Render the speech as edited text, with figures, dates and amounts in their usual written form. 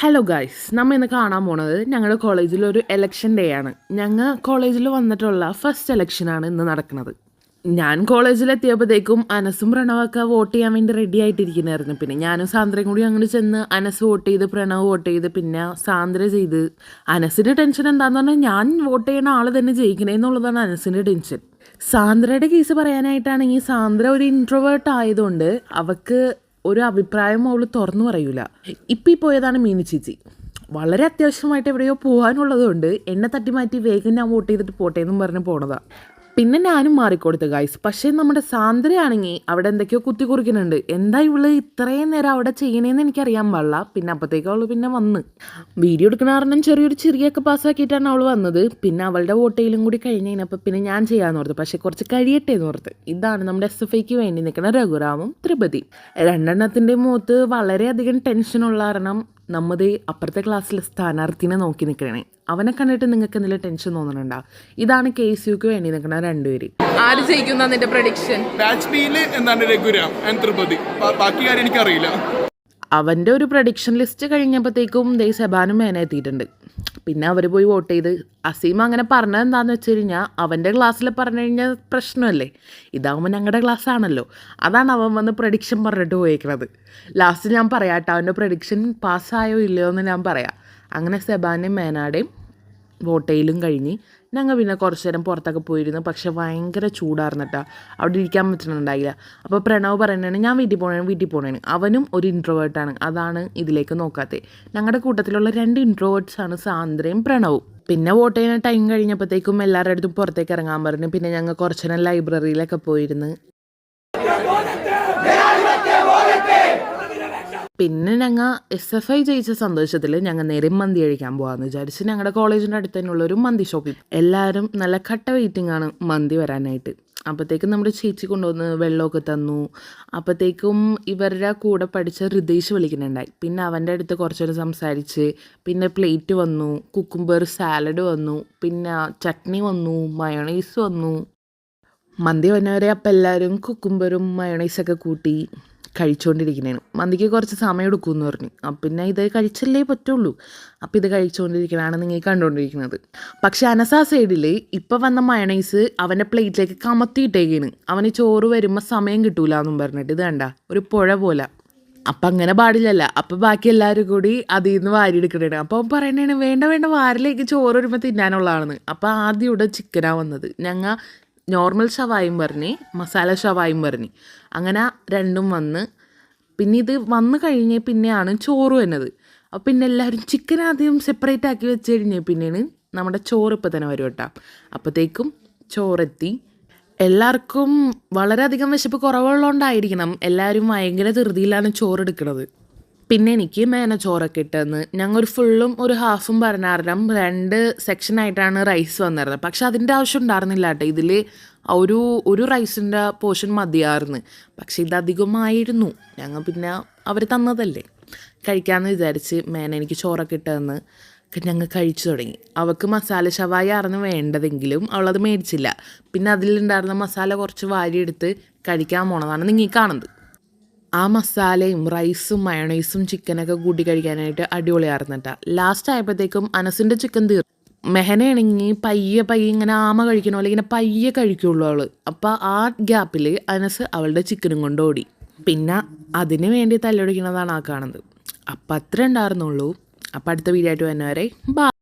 Hello guys, നമ്മൾ ഇന്ന് കാണാൻ പോണത് ഞങ്ങളുടെ കോളേജിലൊരു എലക്ഷൻ ഡേ ആണ്. ഞങ്ങൾ കോളേജിൽ വന്നിട്ടുള്ള ഫസ്റ്റ് എലക്ഷനാണ് ഇന്ന് നടക്കുന്നത്. ഞാൻ കോളേജിലെത്തിയപ്പോഴത്തേക്കും അനസും പ്രണവൊക്കെ വോട്ട് ചെയ്യാൻ വേണ്ടി റെഡി ആയിട്ടിരിക്കുന്നതായിരുന്നു. പിന്നെ ഞാനും സാന്ദ്രയും കൂടി അങ്ങോട്ട് ചെന്ന് അനസ് വോട്ട് ചെയ്ത്, പ്രണവ് വോട്ട് ചെയ്ത്, പിന്നെ സാന്ദ്ര ചെയ്ത്. അനസിൻ്റെ ടെൻഷൻ എന്താണെന്ന് പറഞ്ഞാൽ ഞാൻ വോട്ട് ചെയ്യുന്ന ആൾ തന്നെ ജയിക്കണേന്നുള്ളതാണ് അനസിൻ്റെ ടെൻഷൻ. സാന്ദ്രയുടെ കേസ് പറയാനായിട്ടാണെങ്കിൽ സാന്ദ്ര ഒരു ഇൻട്രോവേർട്ട് ആയതുകൊണ്ട് അവൾക്ക് ഒരു അഭിപ്രായം അവൾ തുറന്നു പറയൂല. ഇപ്പം ഈ പോയതാണ് മീനു ചേച്ചി. വളരെ അത്യാവശ്യമായിട്ട് എവിടെയോ പോകാനുള്ളതുകൊണ്ട് എന്നെ തട്ടി മാറ്റി വേഗം ഞാൻ വോട്ട് ചെയ്തിട്ട് പോട്ടെ എന്നും പറഞ്ഞ് പോണതാണ്. പിന്നെ ഞാനും മാറിക്കൊടുത്തു ഗൈസ്. പക്ഷേ നമ്മുടെ സാന്ദ്രയാണെങ്കിൽ അവിടെ എന്തൊക്കെയോ കുത്തി കുറിക്കുന്നുണ്ട്. എന്താ ഇവള് ഇത്രയും നേരം അവിടെ ചെയ്യണേന്ന് എനിക്കറിയാൻ പാടില്ല. പിന്നെ അപ്പോഴത്തേക്ക് അവൾ പിന്നെ വന്ന് വീഡിയോ എടുക്കണ കാരണം ചെറിയൊരു ചിരിയൊക്കെ പാസ്സാക്കിയിട്ടാണ് അവൾ വന്നത്. പിന്നെ അവളുടെ വോട്ടയിലും കൂടി കഴിഞ്ഞ് കഴിഞ്ഞപ്പോൾ പിന്നെ ഞാൻ ചെയ്യാമെന്ന് ഓർത്ത്. പക്ഷേ കുറച്ച് കഴിയട്ടെ എന്ന് ഓർത്ത്. ഇതാണ് നമ്മുടെ SFIക്ക് വേണ്ടി നിൽക്കുന്ന രഘുറാമും ത്രിപതി. രണ്ടെണ്ണത്തിൻ്റെ മുഖത്ത് വളരെയധികം ടെൻഷനുള്ള കാരണം നമ്മുടെ അപ്പുറത്തെ ക്ലാസ്സിലെ സ്ഥാനാർത്ഥിനെ നോക്കി നിൽക്കണേ. അവനെ കണ്ടിട്ട് നിങ്ങൾക്ക് എന്തെങ്കിലും ടെൻഷൻ തോന്നുന്നുണ്ടോ? ഇതാണ് KSUക്ക് വേണ്ടി നിൽക്കുന്ന രണ്ടുപേര്. ആര് ജയിക്കുന്ന നിന്റെ പ്രഡിക്ഷൻ? രഘുരാം ആൻഡ് ത്രിപതി. ബാക്കി കാര്യം എനിക്കറിയില്ല. അവൻ്റെ ഒരു പ്രഡിക്ഷൻ ലിസ്റ്റ് കഴിഞ്ഞപ്പോഴത്തേക്കും സെബാനും മേന എത്തിയിട്ടുണ്ട്. പിന്നെ അവർ പോയി വോട്ട് ചെയ്ത്. അസീം അങ്ങനെ പറഞ്ഞത് എന്താണെന്ന് വെച്ച് കഴിഞ്ഞാൽ അവൻ്റെ ക്ലാസ്സിൽ പറഞ്ഞു കഴിഞ്ഞാൽ പ്രശ്നമല്ലേ. ഇതാവുമ്പോൾ ഞങ്ങളുടെ ക്ലാസ് ആണല്ലോ. അതാണ് അവൻ വന്ന് പ്രഡിക്ഷൻ പറഞ്ഞിട്ട് പോയേക്കുന്നത്. ലാസ്റ്റ് ഞാൻ പറയാം കേട്ടോ, അവൻ്റെ പ്രഡിക്ഷൻ പാസ്സായോ ഇല്ലയോ എന്ന് ഞാൻ പറയാം. അങ്ങനെ സെബാനെയും മേനാടെയും വോട്ടയിലും കഴിഞ്ഞ് ഞങ്ങൾ പിന്നെ കുറച്ച് നേരം പുറത്തൊക്കെ പോയിരുന്നു. പക്ഷെ ഭയങ്കര ചൂടാർന്നിട്ടാ, അവിടെ ഇരിക്കാൻ പറ്റുന്നുണ്ടായില്ല. അപ്പോൾ പ്രണവ് പറയുന്നതാണ് ഞാൻ വീട്ടിൽ പോകണേന്. അവനും ഒരു ഇൻട്രോവേർട്ടാണ്, അതാണ് ഇതിലേക്ക് നോക്കാത്തത്. ഞങ്ങളുടെ കൂട്ടത്തിലുള്ള 2 ഇൻട്രോവേർട്ട്സാണ് സാന്ദ്രയും പ്രണവും. പിന്നെ വോട്ട് ചെയ്യുന്ന ടൈം കഴിഞ്ഞപ്പോഴത്തേക്കും എല്ലാവരുടെ അടുത്തും പുറത്തേക്ക് ഇറങ്ങാൻ പറഞ്ഞു. പിന്നെ ഞങ്ങൾ കുറച്ച് നേരം ലൈബ്രറിയിലൊക്കെ പോയിരുന്നു. പിന്നെ ഞങ്ങൾ SFI ജയിച്ച സന്തോഷത്തിൽ ഞങ്ങൾ നേരെ മന്തി കഴിക്കാൻ പോകാമെന്ന് വിചാരിച്ച് ഞങ്ങളുടെ കോളേജിൻ്റെ അടുത്ത് തന്നെയുള്ളൊരു മന്തി ഷോപ്പിൽ എല്ലാവരും നല്ല കട്ട വെയിറ്റിംഗ് ആണ് മന്തി വരാനായിട്ട്. അപ്പോഴത്തേക്കും നമ്മുടെ ചേച്ചി കൊണ്ടുവന്ന് വെള്ളമൊക്കെ തന്നു. അപ്പോഴത്തേക്കും ഇവരുടെ കൂടെ പഠിച്ച ഹൃദീഷ് വിളിക്കുന്നുണ്ടായി. പിന്നെ അവൻ്റെ അടുത്ത് കുറച്ചൊരു സംസാരിച്ച്. പിന്നെ പ്ലേറ്റ് വന്നു, കുക്കുംബർ സാലഡ് വന്നു, പിന്നെ ചട്നി വന്നു, മയോണൈസ് വന്നു. മന്തി വന്നവരെ അപ്പം എല്ലാവരും കുക്കുംബറും മയോണൈസൊക്കെ കൂട്ടി കഴിച്ചുകൊണ്ടിരിക്കുന്നതാണ്. മന്തിക്ക് കുറച്ച് സമയം എടുക്കുമെന്ന് പറഞ്ഞു. അപ്പം പിന്നെ ഇത് കഴിച്ചല്ലേ പറ്റുള്ളൂ. അപ്പം ഇത് കഴിച്ചുകൊണ്ടിരിക്കണതാണ് നിങ്ങൾ കണ്ടുകൊണ്ടിരിക്കുന്നത്. പക്ഷെ അനസാ സൈഡിൽ ഇപ്പം വന്ന മയണൈസ് അവൻ്റെ പ്ലേറ്റിലേക്ക് കമത്തിയിട്ടേക്കാണ്. അവന് ചോറ് വരുമ്പോൾ സമയം കിട്ടൂല എന്നും പറഞ്ഞിട്ട്. ഇത് കണ്ട ഒരു പുഴ പോലെ. അപ്പം അങ്ങനെ പാടില്ലല്ല. അപ്പം ബാക്കി എല്ലാവരും കൂടി അതിൽ നിന്ന് വാരി എടുക്കണേണ്. അപ്പം അവൻ പറയണേണ് വേണ്ട വാരിലേക്ക് ചോറ് വരുമ്പോൾ തിന്നാനുള്ളതാണെന്ന്. അപ്പം ആദ്യം ഇവിടെ ചിക്കനാണ് വന്നത്. ഞങ്ങൾ നോർമൽ ഷവായും പറഞ്ഞ് മസാല ഷവായും പറഞ്ഞ് അങ്ങനെ രണ്ടും വന്ന്. പിന്നെ ഇത് വന്ന് കഴിഞ്ഞ് പിന്നെയാണ് ചോറ് വന്നത്. അപ്പം പിന്നെ എല്ലാവരും ചിക്കൻ ആദ്യം സെപ്പറേറ്റ് ആക്കി വെച്ച് കഴിഞ്ഞ് പിന്നെയാണ് നമ്മുടെ ചോറ് ഇപ്പം തന്നെ വരും കേട്ടോ. അപ്പോഴത്തേക്കും ചോറെത്തി. എല്ലാവർക്കും വളരെയധികം വിശപ്പ് കുറവുള്ളതുകൊണ്ടായിരിക്കണം എല്ലാവരും ഭയങ്കര ധൃതിയിലാണ് ചോറെടുക്കുന്നത്. പിന്നെ എനിക്ക് മേന ചോറൊക്കെ ഇട്ടെന്ന്. ഞങ്ങൾ ഫുള്ളും ഒരു ഹാഫും പറഞ്ഞ കാരണം 2 സെക്ഷനായിട്ടാണ് റൈസ് വന്നിരുന്നത്. പക്ഷെ അതിൻ്റെ ആവശ്യം ഉണ്ടായിരുന്നില്ല കേട്ടോ. ഇതിൽ ഒരു റൈസിൻ്റെ പോർഷൻ മതിയായിരുന്നു. പക്ഷെ ഇതധികമായിരുന്നു. ഞങ്ങൾ പിന്നെ അവർ തന്നതല്ലേ കഴിക്കാമെന്ന് വിചാരിച്ച് മേന എനിക്ക് ചോറൊക്കെ ഇട്ടെന്ന് ഞങ്ങൾ കഴിച്ചു തുടങ്ങി. അവൾക്ക് മസാല ഷവായ ആയിരുന്നു വേണ്ടതെങ്കിലും അവളത് മേടിച്ചില്ല. പിന്നെ അതിലുണ്ടായിരുന്ന മസാല കുറച്ച് വാരിയെടുത്ത് കഴിക്കാൻ പോണതാണ് നിങ്ങൾ കാണുന്നത്. ആ മസാലയും റൈസും മയോണൈസും ചിക്കനൊക്കെ കൂട്ടി കഴിക്കാനായിട്ട് അടിപൊളിയായിരുന്നു കേട്ടോ. ലാസ്റ്റ് ആയപ്പോഴത്തേക്കും അനസിൻ്റെ ചിക്കൻ തീർന്നു. മെഹനയാണെങ്കിൽ പയ്യെ ഇങ്ങനെ ആമ കഴിക്കണോ അല്ലെങ്കിൽ ഇങ്ങനെ പയ്യെ കഴിക്കുള്ളൂ അവൾ. അപ്പോൾ ആ ഗ്യാപ്പിൽ അനസ് അവളുടെ ചിക്കനും കൊണ്ട് ഓടി. പിന്നെ അതിന് വേണ്ടി തല്ലൊടിക്കുന്നതാണ് ആ കാണുന്നത്. അപ്പം അത്ര ഉണ്ടായിരുന്നുള്ളൂ. അപ്പം അടുത്ത വീഡിയോ ആയിട്ട് വരുന്നവരെ ബൈ.